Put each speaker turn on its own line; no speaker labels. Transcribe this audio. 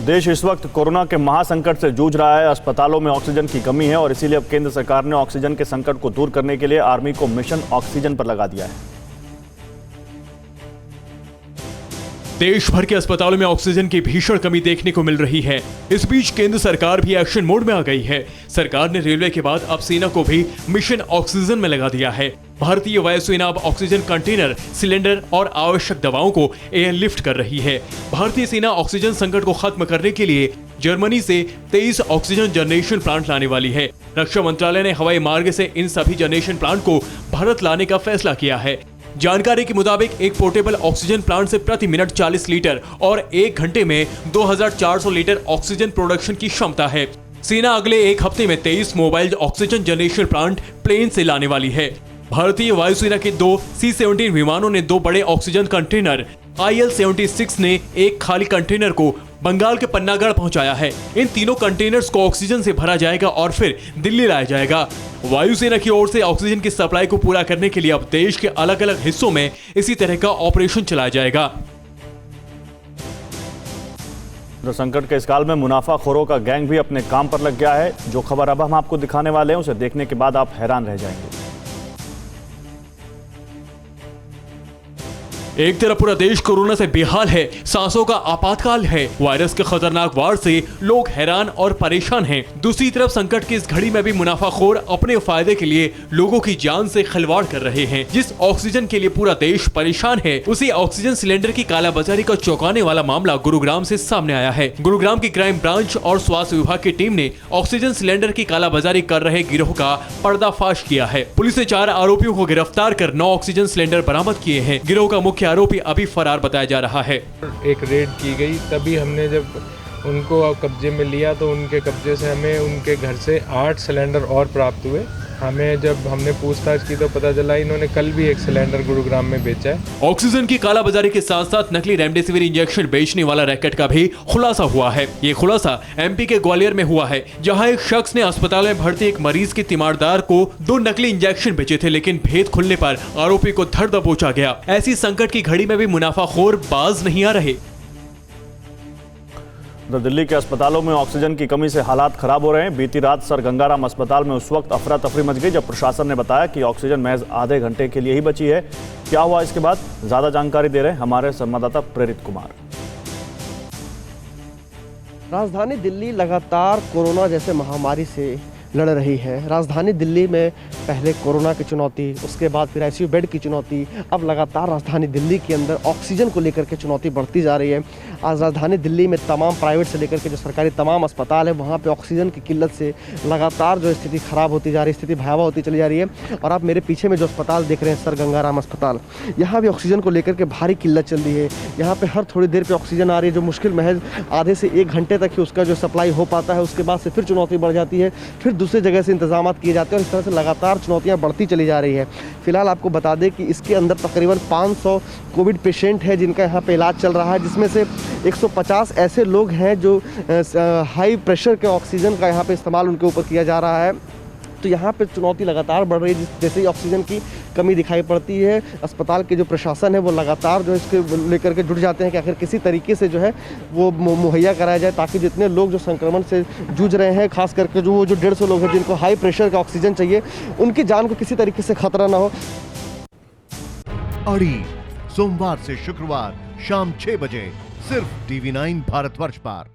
देश इस वक्त कोरोना के महासंकट से जूझ रहा है। अस्पतालों में ऑक्सीजन की कमी है और इसीलिए अब केंद्र सरकार ने ऑक्सीजन के संकट को दूर करने के लिए आर्मी को मिशन ऑक्सीजन पर लगा दिया है।
देश भर के अस्पतालों में ऑक्सीजन की भीषण कमी देखने को मिल रही है। इस बीच केंद्र सरकार भी एक्शन मोड में आ गई है। सरकार ने रेलवे के बाद अब सेना को भी मिशन ऑक्सीजन में लगा दिया है। भारतीय वायुसेना अब ऑक्सीजन कंटेनर, सिलेंडर और आवश्यक दवाओं को एयरलिफ्ट कर रही है। भारतीय सेना ऑक्सीजन संकट को खत्म करने के लिए जर्मनी से 23 ऑक्सीजन जनरेशन प्लांट लाने वाली है। रक्षा मंत्रालय ने हवाई मार्ग से इन सभी जनरेशन प्लांट को भारत लाने का फैसला किया है। जानकारी के मुताबिक एक पोर्टेबल ऑक्सीजन प्लांट से प्रति मिनट 40 लीटर और 1 घंटे में 2400 लीटर ऑक्सीजन प्रोडक्शन की क्षमता है। सेना अगले एक हफ्ते में 23 mobile oxygen generation plant plane से लाने वाली है। भारतीय वायुसेना के 2 C-17 विमानों ने 2 बड़े ऑक्सीजन कंटेनर, IL-76 ने एक खाली कंटेनर को बंगाल के पन्नागढ़ पहुंचाया है। इन तीनों कंटेनर्स को ऑक्सीजन से भरा जाएगा और फिर दिल्ली लाया जाएगा। वायुसेना की ओर से ऑक्सीजन की सप्लाई को पूरा करने के लिए अब देश के अलग अलग हिस्सों में इसी तरह का ऑपरेशन चलाया जाएगा।
संकट के इस काल में मुनाफाखोरों का गैंग भी अपने काम पर लग गया है। जो खबर अब हम आपको दिखाने वाले हैं उसे देखने के बाद आप हैरान रह जाएंगे।
एक तरफ पूरा देश कोरोना से बेहाल है, सांसों का आपातकाल है, वायरस के खतरनाक वार से लोग हैरान और परेशान हैं। दूसरी तरफ संकट की इस घड़ी में भी मुनाफाखोर अपने फायदे के लिए लोगों की जान से खिलवाड़ कर रहे हैं। जिस ऑक्सीजन के लिए पूरा देश परेशान है, उसी ऑक्सीजन सिलेंडर की कालाबाजारी का चौंकाने वाला मामला गुरुग्राम से सामने आया है। गुरुग्राम की क्राइम ब्रांच और स्वास्थ्य विभाग की टीम ने ऑक्सीजन सिलेंडर की कालाबाजारी कर रहे गिरोह का पर्दाफाश किया है। पुलिस ने 4 आरोपियों को गिरफ्तार कर 9 ऑक्सीजन सिलेंडर बरामद किए हैं। गिरोह का मुख्य आरोपी अभी फरार बताया जा रहा है।
एक रेड की गई, तभी हमने जब उनको कब्जे में लिया तो उनके कब्जे से हमें उनके घर से 8 सिलेंडर और प्राप्त हुए। हमें जब हमने पूछताछ की तो पता चला इन्होंने कल भी एक सिलेंडर गुरुग्राम में बेचा है।
ऑक्सीजन की कालाबाजारी के साथ साथ नकली रेमडेसिविर इंजेक्शन बेचने वाला रैकेट का भी खुलासा हुआ है। ये खुलासा MP के ग्वालियर में हुआ है, जहां एक शख्स ने अस्पताल में भर्ती एक मरीज के तीमारदार को 2 नकली इंजेक्शन बेचे थे, लेकिन भेद खुलने पर आरोपी को धर दबोचा गया। ऐसी संकट की घड़ी में भी मुनाफाखोर बाज नहीं आ रहे।
दिल्ली के अस्पतालों में ऑक्सीजन की कमी से हालात खराब हो रहे हैं। बीती रात सर गंगाराम अस्पताल में उस वक्त अफरा तफरी मच गई जब प्रशासन ने बताया कि ऑक्सीजन महज आधे घंटे के लिए ही बची है। क्या हुआ इसके बाद, ज्यादा जानकारी दे रहे हैं हमारे संवाददाता प्रेरित कुमार।
राजधानी दिल्ली लगातार कोरोना जैसे महामारी से लड़ रही है। राजधानी दिल्ली में पहले कोरोना की चुनौती, उसके बाद फिर ICU बेड की चुनौती, अब लगातार राजधानी दिल्ली के अंदर ऑक्सीजन को लेकर के चुनौती बढ़ती जा रही है। आज राजधानी दिल्ली में तमाम प्राइवेट से लेकर के जो सरकारी तमाम अस्पताल है, वहाँ पे ऑक्सीजन की किल्लत से लगातार जो स्थिति खराब होती जा रही है, स्थिति भयावह होती चली जा रही है। और आप मेरे पीछे में जो अस्पताल देख रहे हैं, सर गंगाराम अस्पताल, यहाँ भी ऑक्सीजन को लेकर के भारी किल्लत चल रही है। यहाँ पर हर थोड़ी देर पर ऑक्सीजन आ रही है, जो मुश्किल महज आधे से 1 घंटे तक ही उसका जो सप्लाई हो पाता है। उसके बाद से फिर चुनौती बढ़ जाती है, फिर दूसरी जगह से इंतजाम किए जाते हैं और इस तरह से लगातार चुनौतियां बढ़ती चली जा रही है। फिलहाल आपको बता दें कि इसके अंदर तकरीबन 500 कोविड पेशेंट है जिनका यहाँ पे इलाज चल रहा है, जिसमें से 150 ऐसे लोग हैं जो हाई प्रेशर के ऑक्सीजन का यहाँ पे इस्तेमाल उनके ऊपर किया जा रहा है। तो यहाँ पे चुनौती लगातार बढ़ रही है। जैसे ही ऑक्सीजन की कमी दिखाई पड़ती है, अस्पताल के जो प्रशासन है वो लगातार जो इसके लेकर के जुट जाते हैं कि आखिर किसी तरीके से जो है वो मुहैया कराया जाए, ताकि जितने लोग जो संक्रमण से जूझ रहे हैं, खास करके जो 150 लोग हैं जिनको हाई प्रेशर का ऑक्सीजन चाहिए, उनकी जान को किसी तरीके से खतरा ना हो।
अड़ी सोमवार से शुक्रवार शाम 6 बजे सिर्फ TV9 भारतवर्ष पर।